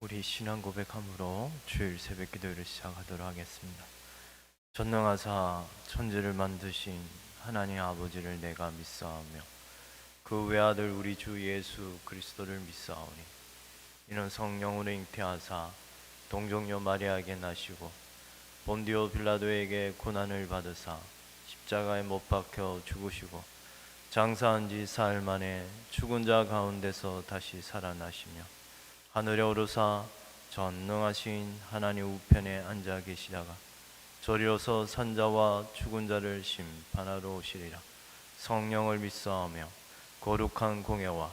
우리 신앙 고백함으로 주일 새벽 기도를 시작하도록 하겠습니다. 전능하사 천지를 만드신 하나님 아버지를 내가 믿사오며 그 외아들 우리 주 예수 그리스도를 믿사오니 이는 성령으로 잉태하사 동정녀 마리아에게 나시고 본디오 빌라도에게 고난을 받으사 십자가에 못 박혀 죽으시고 장사한 지 사흘 만에 죽은 자 가운데서 다시 살아나시며 하늘에 오르사 전능하신 하나님 우편에 앉아 계시다가 저리로서 산자와 죽은 자를 심판하러 오시리라. 성령을 믿사오며 거룩한 공예와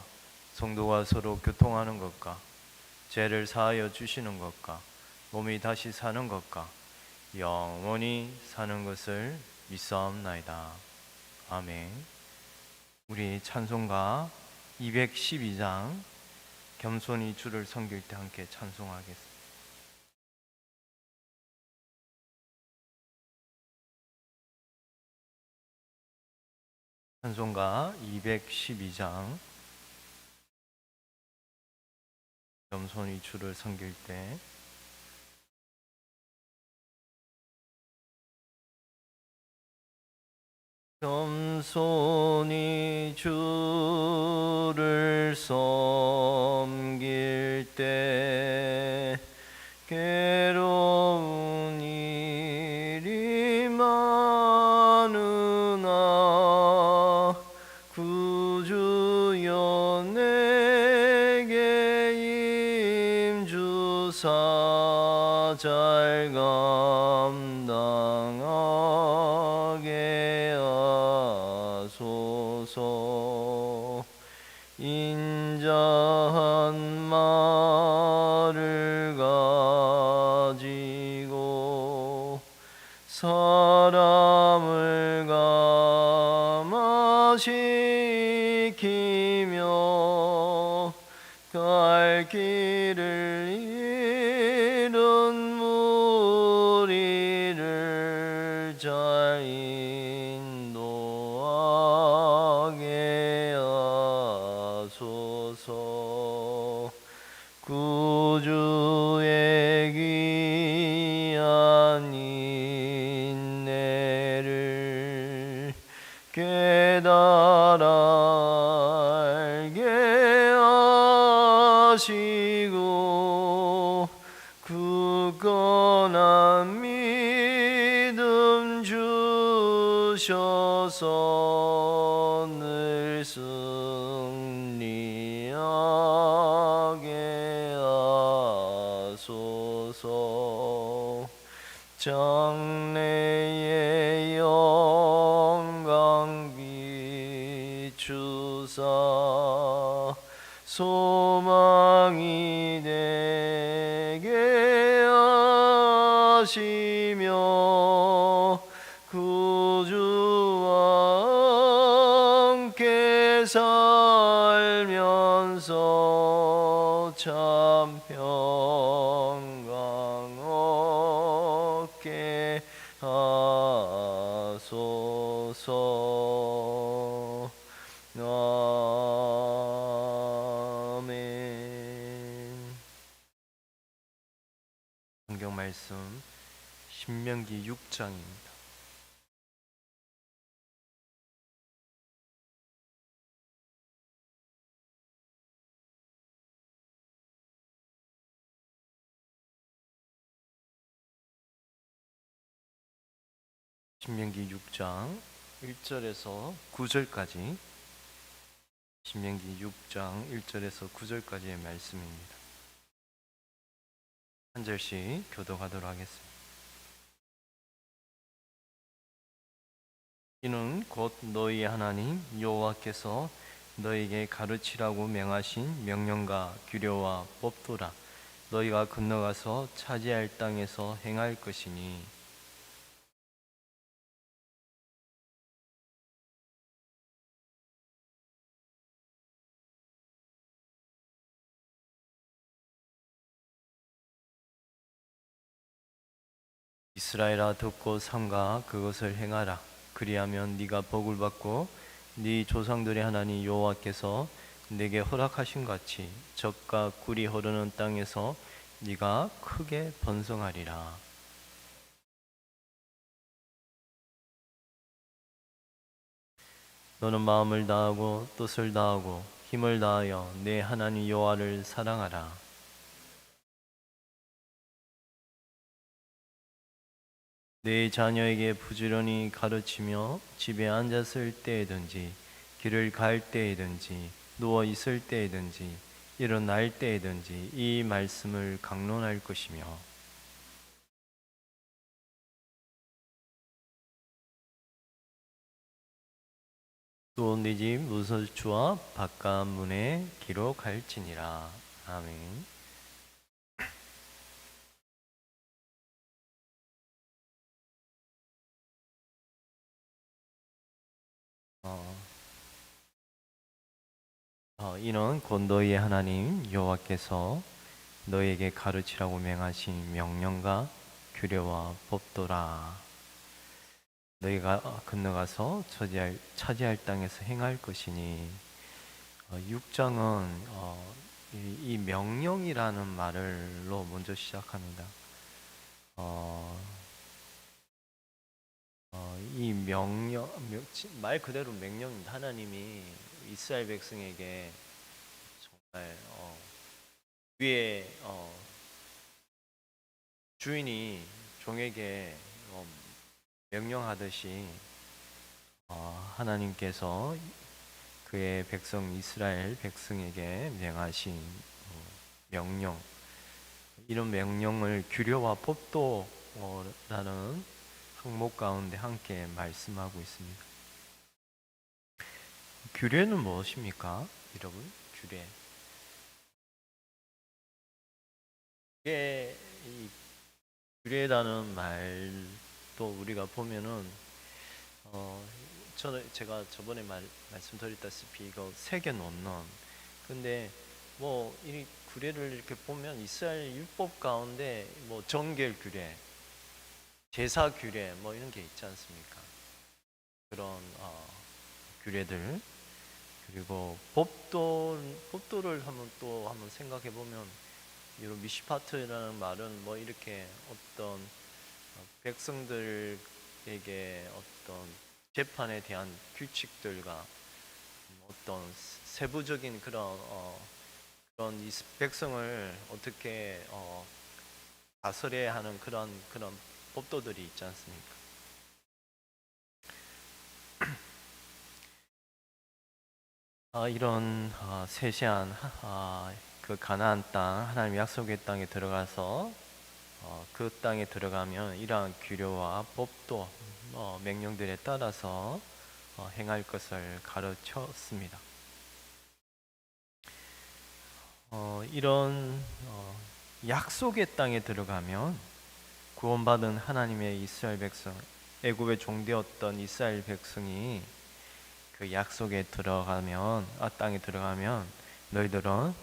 성도가 서로 교통하는 것과 죄를 사하여 주시는 것과 몸이 다시 사는 것과 영원히 사는 것을 믿사옵나이다. 아멘. 우리 찬송가 212장 겸손히 주를 섬길 때 함께 찬송하겠습니다. 찬송가 212장 겸손히 주를 섬길 때 겸손히 주를 섬길 때 괴로운 일이 많으나 구주여 내게 임주사 잘 감당하게 하소서. 인자한 말을 가지고 사람을 감화시키며 갈 길을 잃은 무리를 잘 인도하게 하소서. 구주의 귀한 인내를 깨달아 알게 하시고 굳건한 믿음 주셔서 늘 승리하게 하소서. 장래의 영광 비추사 소망이 되게 하시며 구주와 함께 살면서 참 평강 얻게 하소서. 아멘. 성경 말씀 신명기 6장입니다. 신명기 6장 1절에서 9절까지 신명기 6장 1절에서 9절까지의 말씀입니다. 한 절씩 교독하도록 하겠습니다. 이는 곧 너희 하나님 여호와께서 너희에게 가르치라고 명하신 명령과 규례와 법도라. 너희가 건너가서 차지할 땅에서 행할 것이니 이스라엘아 듣고 삼가 그것을 행하라. 그리하면 네가 복을 받고 네 조상들의 하나님 여호와께서 내게 허락하신 같이 젖과 꿀이 흐르는 땅에서 네가 크게 번성하리라. 너는 마음을 다하고 뜻을 다하고 힘을 다하여 내 하나님 여호와를 사랑하라. 내 자녀에게 부지런히 가르치며 집에 앉았을 때에든지 길을 갈 때에든지 누워 있을 때에든지 일어날 때에든지 이 말씀을 강론할 것이며 또 네 집 문설주와 바깥 문에 기록할지니라. 아멘. 어, 이는 곧 너희의 하나님 여호와께서 너희에게 가르치라고 명하신 명령과 규례와 법도라. 너희가 건너가서 차지할 땅에서 행할 것이니 6장은 이 명령이라는 말로 먼저 시작합니다. 어, 이 말 그대로 명령입니다. 하나님이 이스라엘 백성에게 정말 위에 주인이 종에게 명령하듯이 하나님께서 그의 백성 이스라엘 백성에게 명하신 명령, 이런 명령을 규례와 법도라는 항목 가운데 함께 말씀하고 있습니다. 규례는 무엇입니까? 여러분, 규례. 이 규례라는 말도 우리가 보면은 제가 저번에 말씀드렸다시피 이거 세계 논론. 근데 뭐 이 규례를 이렇게 보면 이스라엘 율법 가운데 뭐 정결 규례, 제사 규례 뭐 이런 게 있지 않습니까? 그런 규례들. 그리고 법도를 한번 생각해 보면 이런 미시파트라는 말은 뭐 이렇게 어떤 백성들에게 어떤 재판에 대한 규칙들과 어떤 세부적인 그런 이 백성을 어떻게 다스려야 하는 그런 법도들이 있지 않습니까? 이런 세세한 그 가나안 땅, 하나님 약속의 땅에 들어가서 그 땅에 들어가면 이러한 규례와 법도 명령들에 따라서 행할 것을 가르쳤습니다. 이런 약속의 땅에 들어가면 구원받은 하나님의 이스라엘 백성, 애굽의 종되었던 이스라엘 백성이 그 약속에 들어가면, 땅에 들어가면 너희들은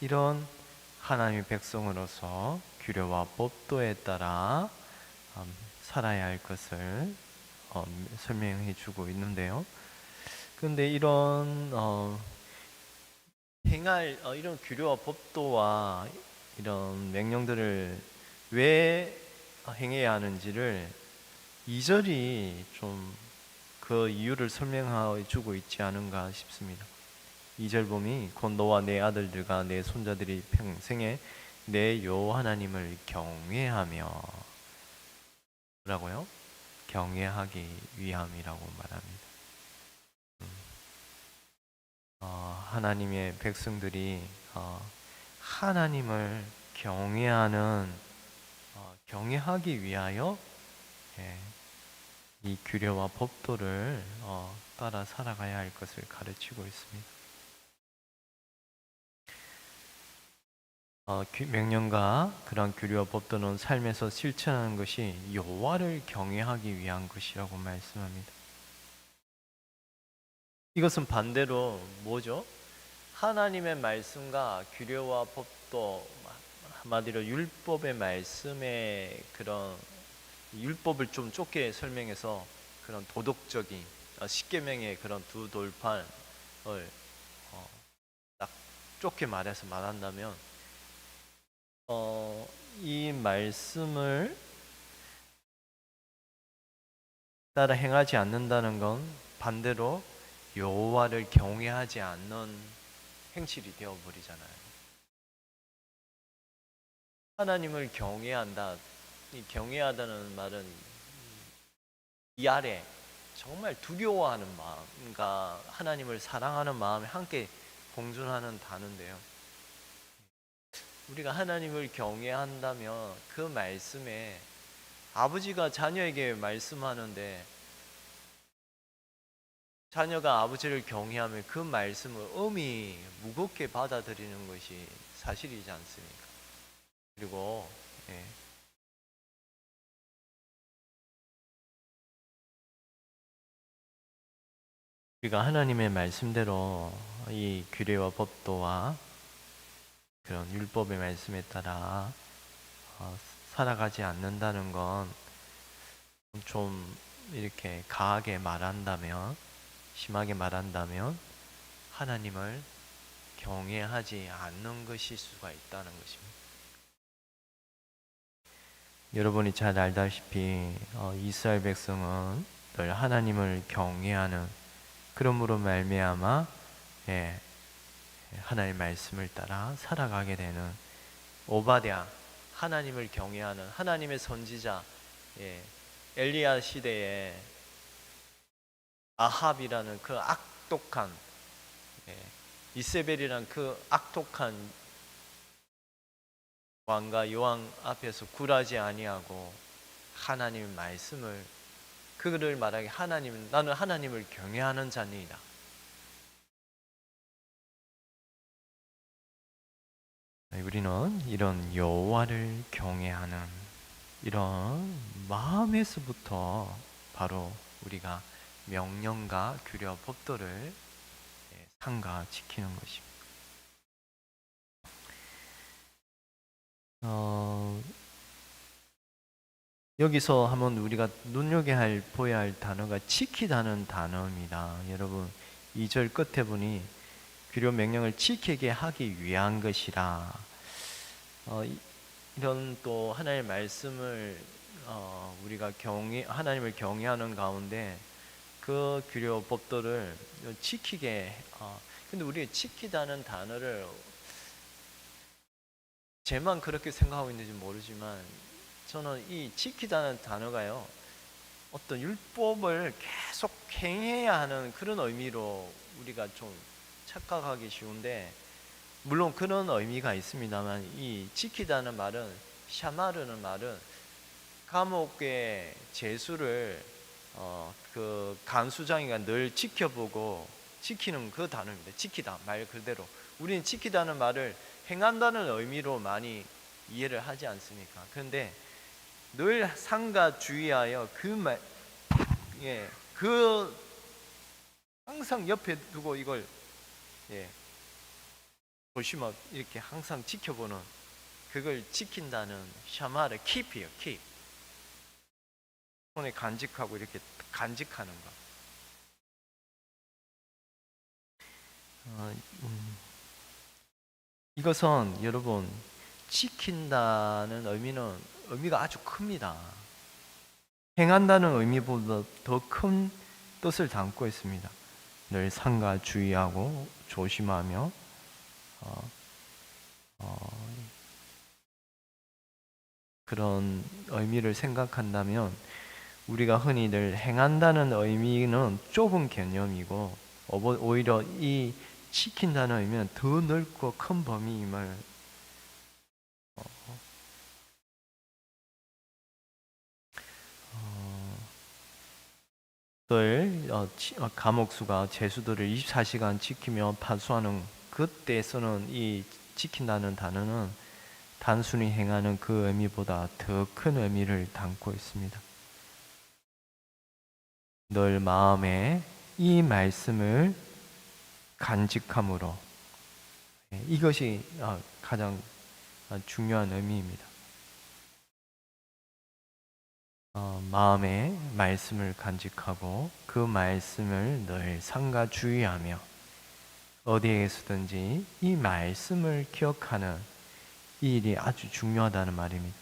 이런 하나님의 백성으로서 규례와 법도에 따라 살아야 할 것을 설명해 주고 있는데요. 그런데 이런 규례와 법도와 이런 명령들을 왜 행해야 하는지를 2절이 좀 그 이유를 설명해 주고 있지 않은가 싶습니다. 2절 보면 곧 너와 내 아들들과 내 손자들이 평생에 내 여호와 하나님을 경외하며 라고요? 경외하기 위함이라고 말합니다. 하나님의 백성들이 하나님을 경외하기 위하여 이 규례와 법도를 따라 살아가야 할 것을 가르치고 있습니다. 명령과 그런 규례와 법도는 삶에서 실천하는 것이 여호와를 경외하기 위한 것이라고 말씀합니다. 이것은 반대로 뭐죠? 하나님의 말씀과 규례와 법도, 한마디로 율법의 말씀의 그런 율법을 좀 좁게 설명해서 그런 도덕적인 십계명의 그런 두 돌판을 딱 좁게 말한다면 이 말씀을 따라 행하지 않는다는 건 반대로 여호와를 경외하지 않는 행실이 되어버리잖아요. 하나님을 경외한다. 이 경외하다는 말은 이 아래 정말 두려워하는 마음과 하나님을 사랑하는 마음이 함께 공존하는 단어인데요. 우리가 하나님을 경외한다면 그 말씀에 아버지가 자녀에게 말씀하는데 자녀가 아버지를 경외하면 그 말씀을 엄히 무겁게 받아들이는 것이 사실이지 않습니까? 그리고 우리가 하나님의 말씀대로 이 규례와 법도와 그런 율법의 말씀에 따라 살아가지 않는다는 건 좀 이렇게 강하게 말한다면, 심하게 말한다면 하나님을 경외하지 않는 것일 수가 있다는 것입니다. 여러분이 잘 알다시피 이스라엘 백성은 늘 하나님을 경외하는, 그러므로 말미암아 하나님의 말씀을 따라 살아가게 되는 오바댜, 하나님을 경외하는 하나님의 선지자, 엘리야 시대에 아합이라는 그 악독한 이세벨이라는 그 악독한 왕과 여왕 앞에서 굴하지 아니하고 하나님의 말씀을, 그를 말하기 나는 하나님을 경외하는 자니이다. 우리는 이런 여호와를 경외하는 이런 마음에서부터 바로 우리가 명령과 규례와 법도를 삼가 지키는 것입니다. 여기서 한번 우리가 보야 할 단어가 지키다는 단어입니다. 여러분 2절 끝에 보니 규례 명령을 지키게 하기 위한 것이라, 이런 또 하나님의 말씀을 우리가 하나님을 경외하는 가운데 그 규례 법도를 지키게, 근데 우리가 지키다는 단어를 제만 그렇게 생각하고 있는지 모르지만 저는 이 지키다는 단어가요, 어떤 율법을 계속 행해야 하는 그런 의미로 우리가 좀 착각하기 쉬운데, 물론 그런 의미가 있습니다만 이 지키다는 말은, 샤마르는 말은 감옥의 죄수를 그 간수장이가 늘 지켜보고 지키는 그 단어입니다. 지키다 말 그대로 우리는 지키다는 말을 행한다는 의미로 많이 이해를 하지 않습니까? 그런데 늘 상가 주의하여 그 항상 옆에 두고 이걸 보시면 이렇게 항상 지켜보는, 그걸 지킨다는 샤마르 킵이에요. 킵. 손에 간직하고 이렇게 간직하는 거. 이것은 여러분 지킨다는 의미가 아주 큽니다. 행한다는 의미보다 더 큰 뜻을 담고 있습니다. 늘 삼가 주의하고 조심하며 그런 의미를 생각한다면 우리가 흔히 늘 행한다는 의미는 좁은 개념이고, 오히려 이 지킨다는 의미는 더 넓고 큰 범위임을 감옥수가 죄수들을 24시간 지키며 파수하는 그때 쓰는 이 지킨다는 단어는 단순히 행하는 그 의미보다 더 큰 의미를 담고 있습니다. 늘 마음에 이 말씀을 간직함으로, 이것이 가장 중요한 의미입니다. 마음에 말씀을 간직하고 그 말씀을 늘 삼가 주의하며 어디에서든지 이 말씀을 기억하는 이 일이 아주 중요하다는 말입니다.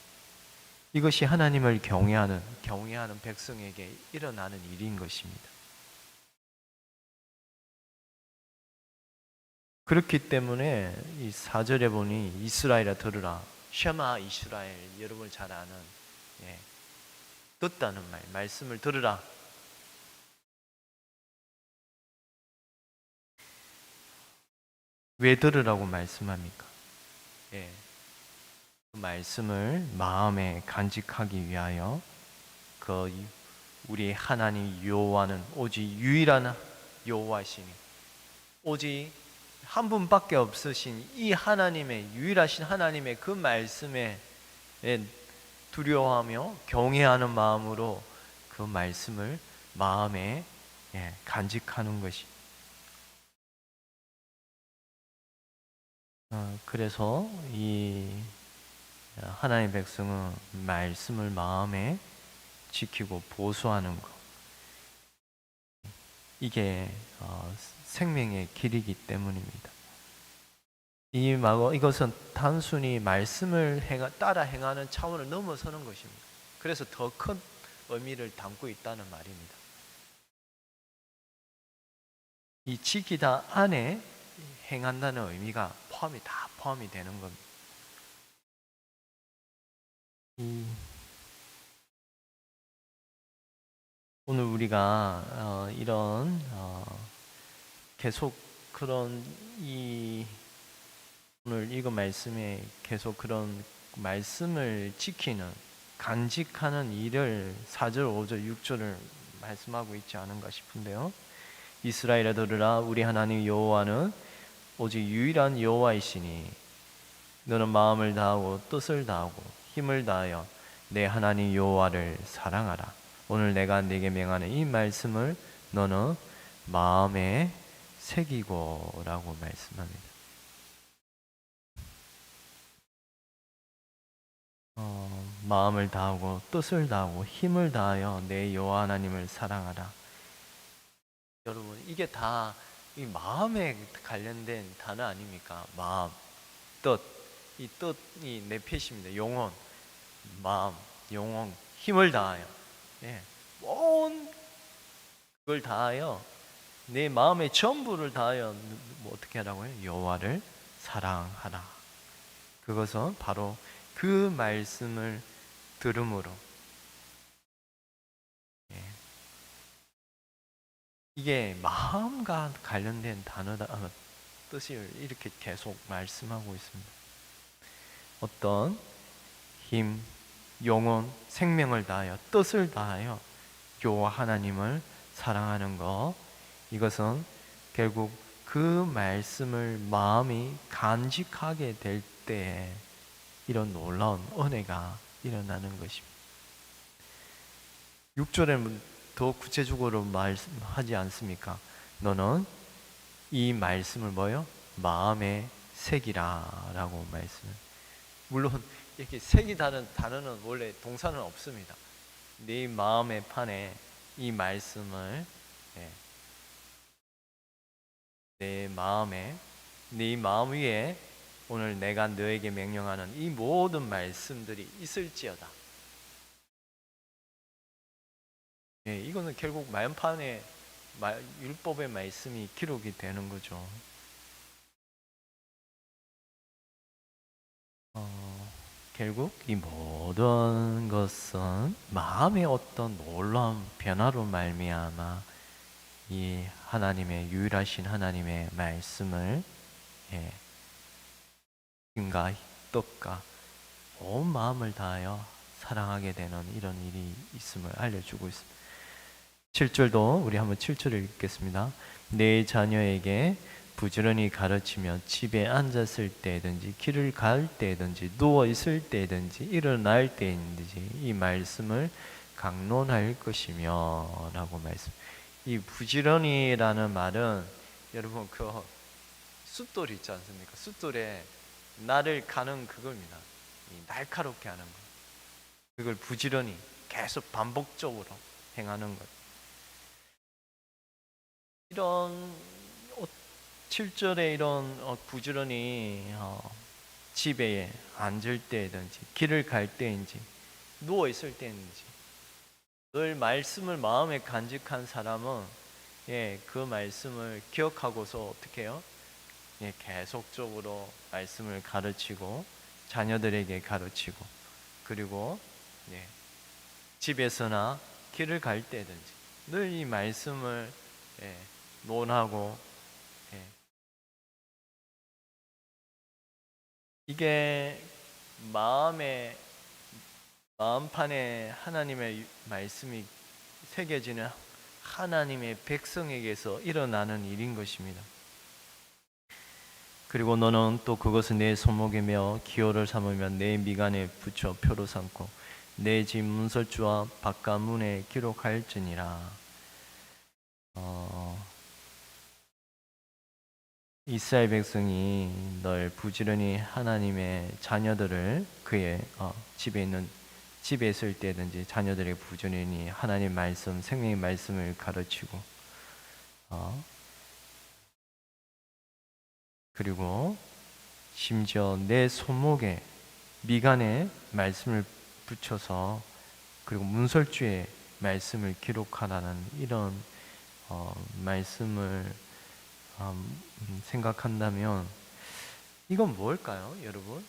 이것이 하나님을 경외하는 백성에게 일어나는 일인 것입니다. 그렇기 때문에 이 4절에 보니 이스라엘아 들으라, 쉐마 이스라엘, 여러분 잘 아는, 예, 듣다는 말씀을 들으라. 왜 들으라고 말씀합니까? 예, 그 말씀을 마음에 간직하기 위하여 그 우리 하나님 여호와는 오직 유일한 여호와시니 오직 한 분밖에 없으신 이 하나님의 유일하신 하나님의 그 말씀에 두려워하며 경외하는 마음으로 그 말씀을 마음에 간직하는 것이. 그래서 이 하나님의 백성은 말씀을 마음에 지키고 보수하는 것, 이게 생명의 길이기 때문입니다. 이것은 단순히 말씀을 따라 행하는 차원을 넘어서는 것입니다. 그래서 더 큰 의미를 담고 있다는 말입니다. 이 지키다 안에 행한다는 의미가 다 포함이 되는 겁니다. 오늘 우리가 이런 계속 그런 오늘 읽은 말씀에 계속 그런 말씀을 지키는 간직하는 일을 4절, 5절, 6절을 말씀하고 있지 않은가 싶은데요. 이스라엘아 들으라, 우리 하나님 여호와는 오직 유일한 여호와이시니 너는 마음을 다하고 뜻을 다하고 힘을 다하여 내 하나님 여호와를 사랑하라. 오늘 내가 네게 명하는 이 말씀을 너는 마음에 새기고 라고 말씀합니다. 마음을 다하고 뜻을 다하고 힘을 다하여 내 여호와 하나님을 사랑하라. 여러분, 이게 다 이 마음에 관련된 단어 아닙니까? 마음, 뜻, 이 뜻이 네페시입니다. 영혼, 마음, 영혼, 힘을 다하여, 온 그걸 다하여 내 마음의 전부를 다하여 어떻게 하라고요? 여호와를 사랑하라. 그것은 바로 그 말씀을 들음으로, 이게 마음과 관련된 단어다, 뜻을 이렇게 계속 말씀하고 있습니다. 어떤 힘, 영혼, 생명을 다하여 뜻을 다하여 여호와 하나님을 사랑하는 것, 이것은 결국 그 말씀을 마음이 간직하게 될 때에 이런 놀라운 은혜가 일어나는 것입니다. 6절에는 더 구체적으로 말씀하지 않습니까? 너는 이 말씀을 마음에 새기라 라고 말씀을. 물론 이렇게 새기다는 단어는 원래 동사는 없습니다. 네 마음의 판에 이 말씀을 네 마음 위에 오늘 내가 너에게 명령하는 이 모든 말씀들이 있을지어다. 이거는 결국 마음판에 율법의 말씀이 기록이 되는 거죠. 결국 이 모든 것은 마음의 어떤 놀라운 변화로 말미암아 이 하나님의 유일하신 하나님의 말씀을 힘과 뜻과 온 마음을 다하여 사랑하게 되는 이런 일이 있음을 알려주고 있습니다. 7절도 우리 한번 7절을 읽겠습니다. 내 자녀에게 부지런히 가르치며 집에 앉았을 때든지 길을 갈 때든지 누워 있을 때든지 일어날 때든지 이 말씀을 강론할 것이며 라고 말씀. 이 부지런히라는 말은 여러분 그 숫돌 있지 않습니까? 숫돌에 날을 가는 그겁니다. 날카롭게 하는 거. 그걸 부지런히 계속 반복적으로 행하는 것. 이런 7절에 이런 부지런히 집에 앉을 때든지 길을 갈 때인지 누워 있을 때인지 늘 말씀을 마음에 간직한 사람은 그 말씀을 기억하고서 어떻게 해요? 계속적으로 말씀을 가르치고 자녀들에게 가르치고 그리고 집에서나 길을 갈 때든지 늘 이 말씀을 논하고 이게 마음판에 하나님의 말씀이 새겨지는 하나님의 백성에게서 일어나는 일인 것입니다. 그리고 너는 또 그것을 내 손목에 메어 기호를 삼으며 내 미간에 붙여 표로 삼고 내 집 문설주와 바깥 문에 기록할지니라. 이스라엘 백성이 늘 부지런히 하나님의 자녀들을 그의 집에 있을 때든지 자녀들에게 부지런히 하나님 말씀, 생명의 말씀을 가르치고 그리고 심지어 내 손목에 미간에 말씀을 붙여서 그리고 문설주에 말씀을 기록하라는 이런 말씀을 생각한다면 이건 뭘까요, 여러분?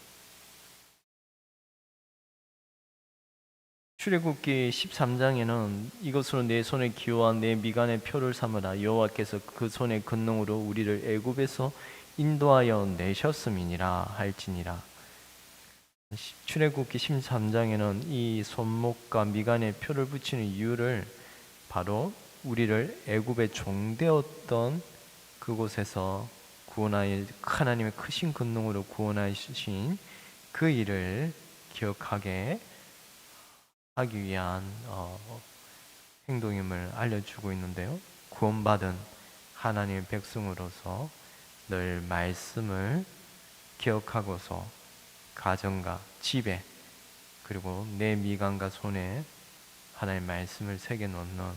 출애굽기 13장에는 이것으로 내 손에 기호와 내 미간에 표를 삼으라. 여호와께서 그 손의 권능으로 우리를 애굽에서 인도하여 내셨음이니라 할지니라. 출애굽기 13장에는 이 손목과 미간에 표를 붙이는 이유를 바로 우리를 애굽의 종되었던 그곳에서 구원하여 하나님의 크신 권능으로 구원하신 그 일을 기억하게 하기 위한 행동임을 알려주고 있는데요. 구원받은 하나님의 백성으로서 늘 말씀을 기억하고서 가정과 집에 그리고 내 미간과 손에 하나님의 말씀을 새겨놓는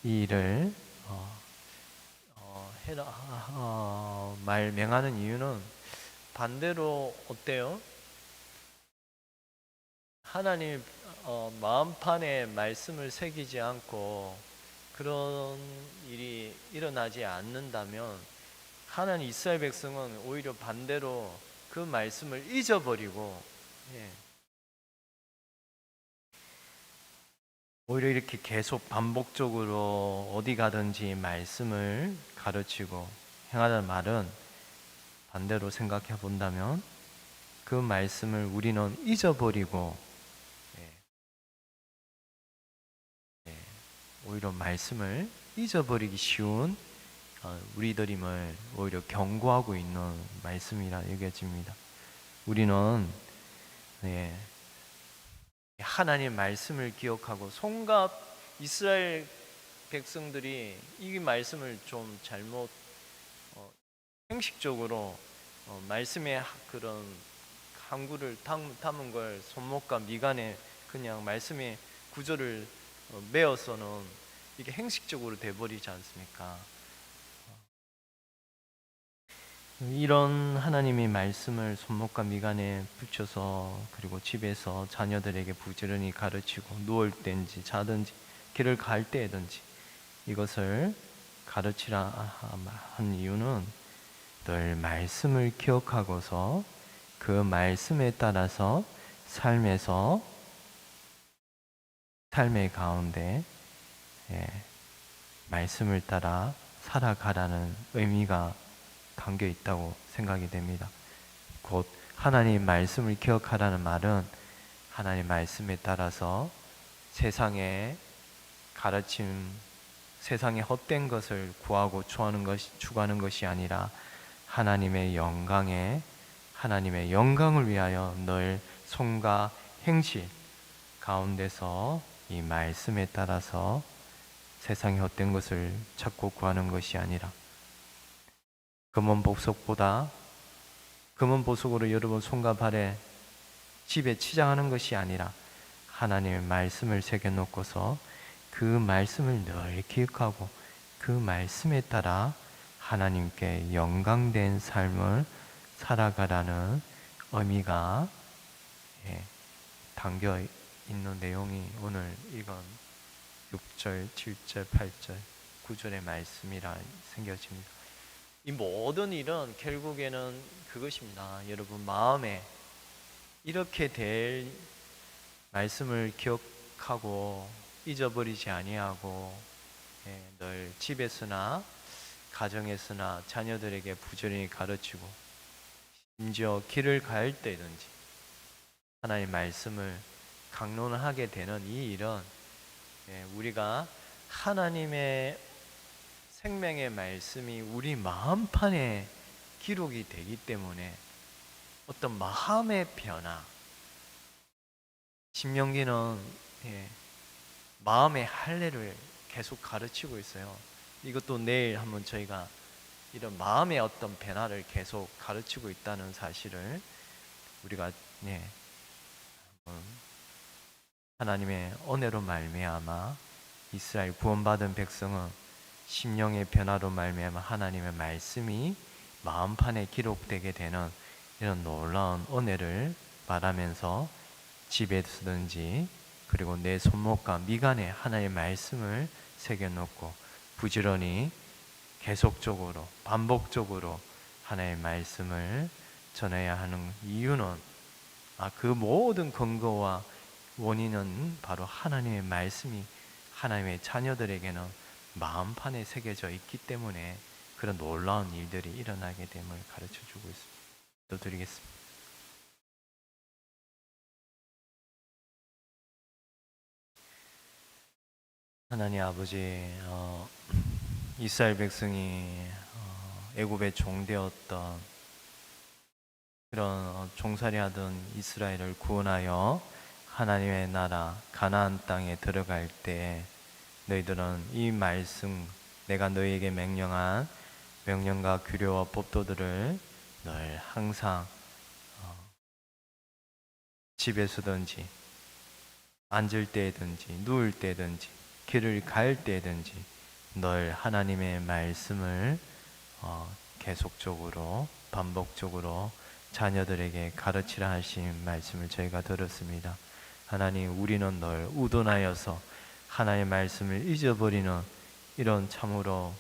이 일을 명하는 이유는 반대로 어때요? 하나님 마음판에 말씀을 새기지 않고 그런 일이 일어나지 않는다면 하나님 이스라엘 백성은 오히려 반대로 그 말씀을 잊어버리고 오히려 이렇게 계속 반복적으로 어디 가든지 말씀을 가르치고 행하는 말은 반대로 생각해 본다면 그 말씀을 우리는 잊어버리고 오히려 말씀을 잊어버리기 쉬운 우리들임을 오히려 경고하고 있는 말씀이라 여겨집니다. 우리는 하나님의 말씀을 기억하고 송갑 이스라엘 백성들이 이 말씀을 좀 잘못 형식적으로 말씀의 그런 항구를 담은 걸 손목과 미간에 그냥 말씀의 구절을 메어서는 이게 형식적으로 돼버리지 않습니까? 이런 하나님의 말씀을 손목과 미간에 붙여서 그리고 집에서 자녀들에게 부지런히 가르치고 누울 때인지 자든지 길을 갈 때든지 이것을 가르치라 한 이유는 늘 말씀을 기억하고서 그 말씀에 따라서 삶의 가운데 말씀을 따라 살아가라는 의미가 담겨 있다고 생각이 됩니다. 곧 하나님 말씀을 기억하라는 말은 하나님 말씀에 따라서 세상의 가르침, 세상의 헛된 것을 구하고 추구하는 것이 아니라 하나님의 영광을 위하여 늘 손과 행실 가운데서 이 말씀에 따라서 세상의 헛된 것을 찾고 구하는 것이 아니라 금은 보석으로 여러분 손과 발에 집에 치장하는 것이 아니라 하나님의 말씀을 새겨놓고서 그 말씀을 늘 기억하고 그 말씀에 따라 하나님께 영광된 삶을 살아가라는 의미가 담겨 있는 내용이 오늘 이건 6절, 7절, 8절, 9절의 말씀이라 생겨집니다. 이 모든 일은 결국에는 그것입니다. 여러분 마음에 이렇게 될 말씀을 기억하고 잊어버리지 아니하고 늘 집에서나 가정에서나 자녀들에게 부지런히 가르치고 심지어 길을 갈 때든지 하나님의 말씀을 강론하게 되는 이 일은 우리가 하나님의 생명의 말씀이 우리 마음판에 기록이 되기 때문에 어떤 마음의 변화, 신명기는 마음의 할례를 계속 가르치고 있어요. 이것도 내일 한번 저희가 이런 마음의 어떤 변화를 계속 가르치고 있다는 사실을 우리가 하나님의 은혜로 말미암아 이스라엘 구원받은 백성은 심령의 변화로 말미암아 하나님의 말씀이 마음판에 기록되게 되는 이런 놀라운 은혜를 말하면서 집에서든지 그리고 내 손목과 미간에 하나님의 말씀을 새겨놓고 부지런히 계속적으로 반복적으로 하나님의 말씀을 전해야 하는 이유는 그 모든 근거와 원인은 바로 하나님의 말씀이 하나님의 자녀들에게는 마음판에 새겨져 있기 때문에 그런 놀라운 일들이 일어나게 됨을 가르쳐주고 있습니다. 또 드리겠습니다. 하나님 아버지, 이스라엘 백성이 애굽의 종되었던 그런 종살이하던 이스라엘을 구원하여 하나님의 나라 가나안 땅에 들어갈 때 너희들은 이 말씀 내가 너희에게 명령한 명령과 규례와 법도들을 늘 항상 집에서든지 앉을 때든지 누울 때든지 길을 갈 때든지 늘 하나님의 말씀을 계속적으로 반복적으로 자녀들에게 가르치라 하신 말씀을 저희가 들었습니다. 하나님, 우리는 늘 우둔하여서 하나님의 말씀을 잊어버리는 이런 참으로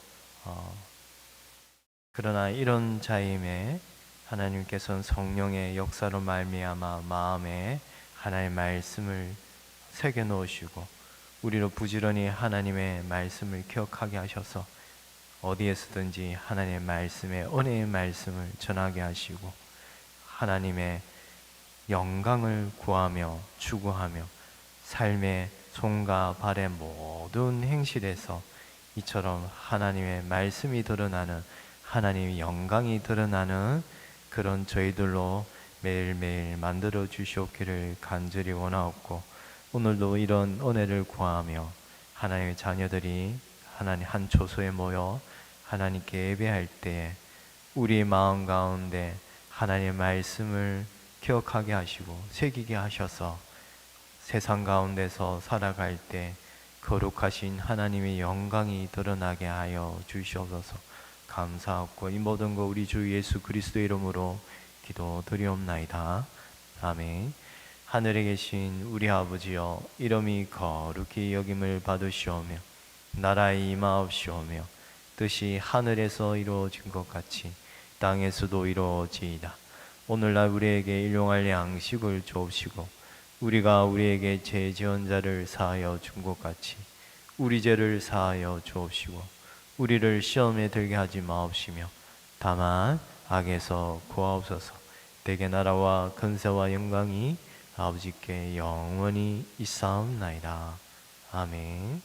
그러나 이런 자임에 하나님께서는 성령의 역사로 말미암아 마음에 하나님의 말씀을 새겨 놓으시고 우리로 부지런히 하나님의 말씀을 기억하게 하셔서 어디에서든지 하나님의 말씀에 은혜의 말씀을 전하게 하시고 하나님의 영광을 구하며 추구하며 삶의 손과 발의 모든 행실에서 이처럼 하나님의 말씀이 드러나는 하나님의 영광이 드러나는 그런 저희들로 매일매일 만들어 주시옵기를 간절히 원하옵고 오늘도 이런 은혜를 구하며 하나님의 자녀들이 하나님 한 초소에 모여 하나님께 예배할 때에 우리 마음 가운데 하나님의 말씀을 기억하게 하시고 새기게 하셔서 세상 가운데서 살아갈 때 거룩하신 하나님의 영광이 드러나게 하여 주시옵소서. 감사하고 이 모든 거 우리 주 예수 그리스도의 이름으로 기도드리옵나이다. 아멘. 하늘에 계신 우리 아버지여, 이름이 거룩히 여김을 받으시오며 나라의 임하옵시오며 뜻이 하늘에서 이루어진 것 같이 땅에서도 이루어지이다. 오늘날 우리에게 일용할 양식을 주옵시고 우리가 우리에게 죄 지은 자를 사하여 준 것 같이 우리 죄를 사하여 주옵시고 우리를 시험에 들게 하지 마옵시며 다만 악에서 구하옵소서. 대개 나라와 근세와 영광이 아버지께 영원히 있사옵나이다. 아멘.